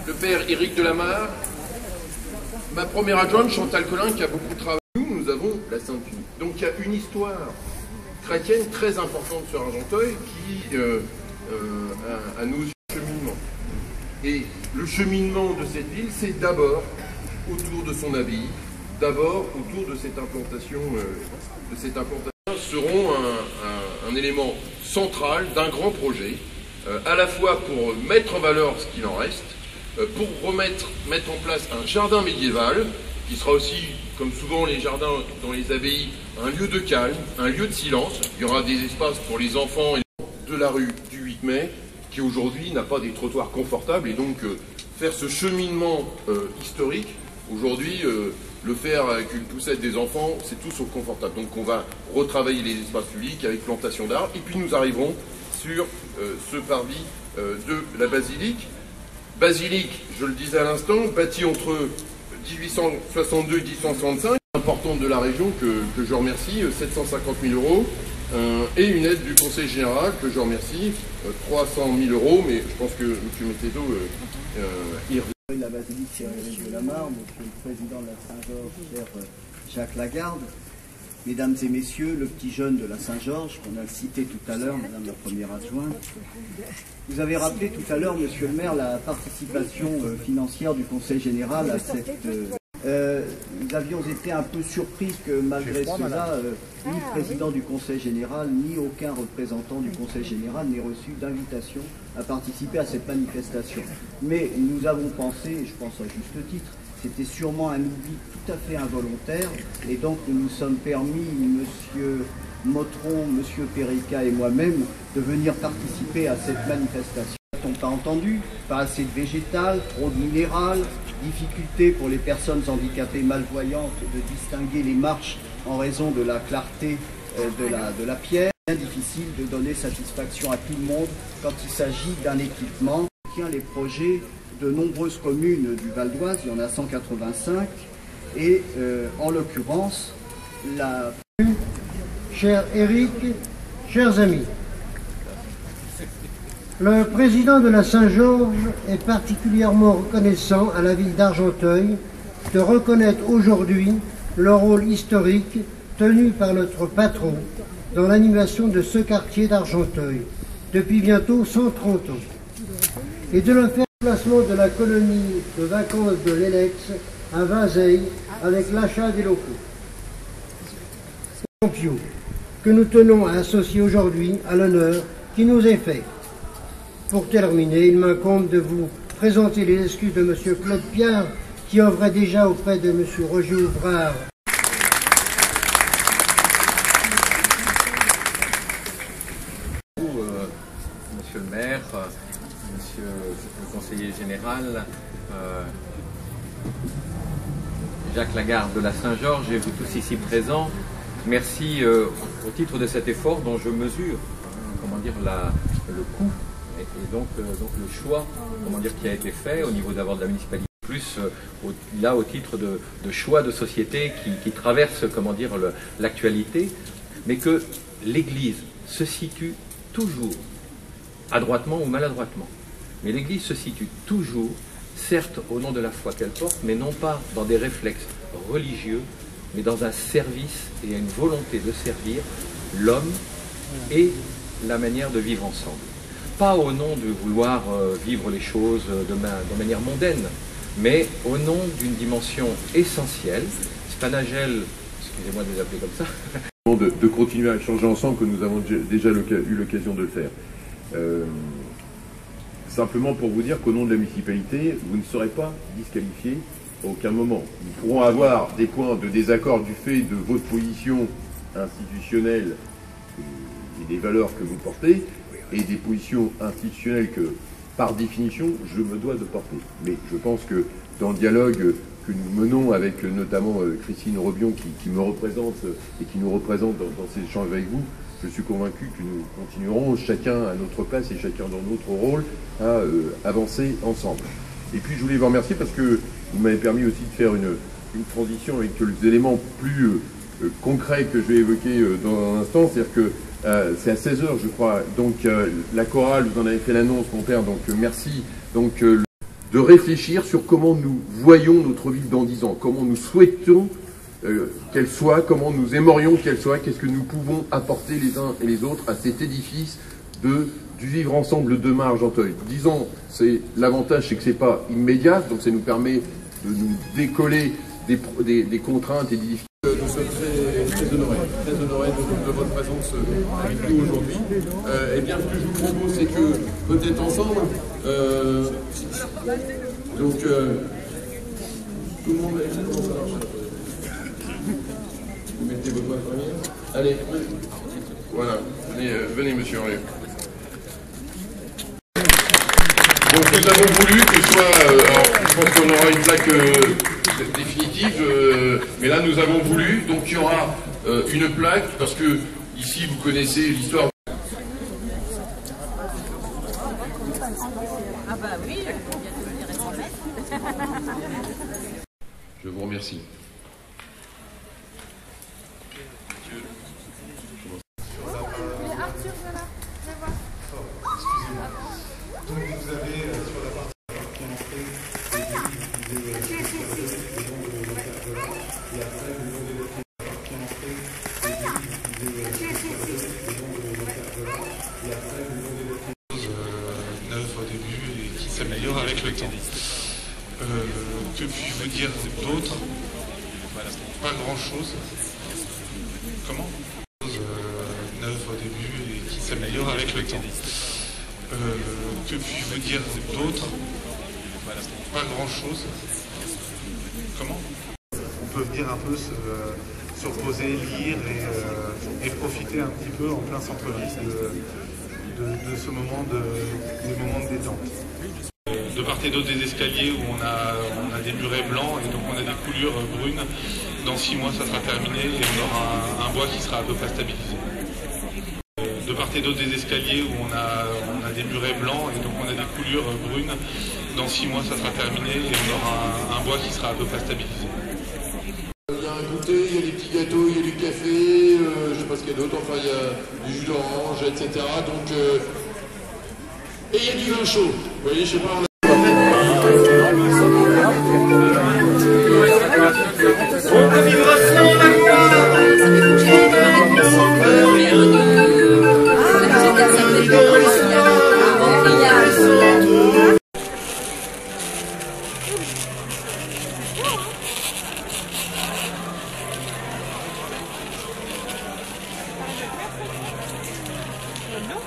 Le père Éric Delamarre, ma première adjointe Chantal Collin qui a beaucoup travaillé. Nous avons la Sainte-Unie. Donc il y a une histoire chrétienne très importante sur Argenteuil qui a nos cheminements. Et le cheminement de cette ville, c'est d'abord autour de son abbaye, d'abord autour de cette implantation. Seront un élément central d'un grand projet, à la fois pour mettre en valeur ce qu'il en reste, pour mettre en place un jardin médiéval, qui sera aussi, comme souvent les jardins dans les abbayes, un lieu de calme, un lieu de silence. Il y aura des espaces pour les enfants de la rue du 8 mai, qui aujourd'hui n'a pas des trottoirs confortables, et donc faire ce cheminement historique, aujourd'hui, le faire avec une poussette des enfants, c'est tout sauf confortable. Donc on va retravailler les espaces publics avec plantation d'arbres, et puis nous arriverons sur ce parvis de la basilique. Basilique, je le disais à l'instant, bâtie entre 1862 et 1865, importante de la région que je remercie, 750 000 €, et une aide du Conseil général que je remercie, 300 000 €, mais je pense que M. Mettedo y revient. La basilique Éric Delamarre, monsieur le président de la Saint-Georges, cher Jacques Lagarde, mesdames et messieurs, le petit jeune de la Saint-Georges, qu'on a cité tout à l'heure, madame la première adjointe. Vous avez rappelé tout à l'heure, monsieur le maire, la participation financière du Conseil général à cette... nous avions été un peu surpris que malgré cela, ni le président du Conseil général, ni aucun représentant du Conseil général n'ait reçu d'invitation à participer à cette manifestation. Mais nous avons pensé, et je pense à juste titre, c'était sûrement un oubli tout à fait involontaire, et donc nous nous sommes permis, monsieur Motron, monsieur Perica et moi-même, de venir participer à cette manifestation. N'a-t-on pas entendu? Pas assez de végétal, trop de minéral, difficulté pour les personnes handicapées malvoyantes de distinguer les marches en raison de la clarté de la pierre. Bien difficile de donner satisfaction à tout le monde quand il s'agit d'un équipement qui tient les projets de nombreuses communes du Val d'Oise, il y en a 185, et en l'occurrence, la... Cher Éric, chers amis, le président de la Saint-Georges est particulièrement reconnaissant à la ville d'Argenteuil de reconnaître aujourd'hui le rôle historique tenu par notre patron dans l'animation de ce quartier d'Argenteuil depuis bientôt 130 ans, et de le faire au placement de la colonie de vacances de l'Elex à Vinzeil avec l'achat des locaux. Que nous tenons à associer aujourd'hui à l'honneur qui nous est fait. Pour terminer, il m'incombe de vous présenter les excuses de M. Claude Piard, qui œuvrait déjà auprès de M. Roger Ouvrard. Monsieur le maire, monsieur le conseiller général, Jacques Lagarde de la Saint-Georges et vous tous ici présents, merci au titre de cet effort dont je mesure le coût et donc le choix qui a été fait au niveau d'abord de la municipalité, plus là au titre de choix de société qui traverse l'actualité, mais que l'Église se situe toujours, adroitement ou maladroitement, mais l'Église se situe toujours, certes au nom de la foi qu'elle porte, mais non pas dans des réflexes religieux, mais dans un service et une volonté de servir l'homme et la manière de vivre ensemble. Pas au nom de vouloir vivre les choses de manière mondaine, mais au nom d'une dimension essentielle, Spanagel, excusez-moi de les appeler comme ça, de continuer à échanger ensemble, que nous avons déjà eu l'occasion de le faire. Simplement pour vous dire qu'au nom de la municipalité, vous ne serez pas disqualifié à aucun moment. Nous pourrons avoir des points de désaccord du fait de votre position institutionnelle et des valeurs que vous portez, et des positions institutionnelles que, par définition, je me dois de porter. Mais je pense que dans le dialogue que nous menons avec notamment Christine Robion, qui me représente et qui nous représente dans ces échanges avec vous, je suis convaincu que nous continuerons chacun à notre place et chacun dans notre rôle à avancer ensemble. Et puis je voulais vous remercier parce que vous m'avez permis aussi de faire une transition avec les éléments plus concrets que je vais évoquer dans un instant. C'est-à-dire que c'est à 16h, je crois. Donc la chorale, vous en avez fait l'annonce, mon père, donc merci. Donc de réfléchir sur comment nous voyons notre ville dans 10 ans, comment nous souhaitons qu'elle soit, comment nous aimerions qu'elle soit, qu'est-ce que nous pouvons apporter les uns et les autres à cet édifice du vivre ensemble demain à Argenteuil. 10 ans, c'est l'avantage, c'est que c'est pas immédiat, donc ça nous permet de nous décoller des contraintes et des difficultés. Nous sommes très honorés de votre présence avec nous aujourd'hui. Eh bien, ce que je vous propose, c'est que peut-être ensemble, donc tout le monde, comment ça marche? Vous mettez votre main première. Allez, voilà, venez monsieur Henri. Donc nous avons voulu que ce soit, alors je pense qu'on aura une plaque définitive, mais là nous avons voulu, donc il y aura une plaque, parce que ici vous connaissez l'histoire. Ah bah oui, il y a de Je vous remercie. Donc vous avez sur la partie qui est entrée et après le nom de votre qui est entrée et après le nom de votre neuve au début et qui s'améliore avec le temps. Que puis-je vous dire d'autre? Pas grand chose. Comment? Neuve au début et qui s'améliore avec le temps. Que puis-je vous dire d'autre? Pas grand-chose. Comment? On peut venir un peu se reposer, lire et profiter un petit peu en plein centre-ville de ce moment des moments de détente. De part et d'autre des escaliers où on a des murets blancs et donc on a des coulures brunes. Dans 6 mois, ça sera terminé et on aura un bois qui sera à peu près stabilisé. De part et d'autre des escaliers où on a des murets blancs et donc on a des coulures brunes. Dans 6 mois, ça sera terminé et on aura un bois qui sera à peu près stabilisé. Il y a un goûter, il y a des petits gâteaux, il y a du café, je sais pas ce qu'il y a d'autre, enfin il y a du jus d'orange, etc. Donc, et il y a du vin chaud. Vous voyez, je sais pas. Non.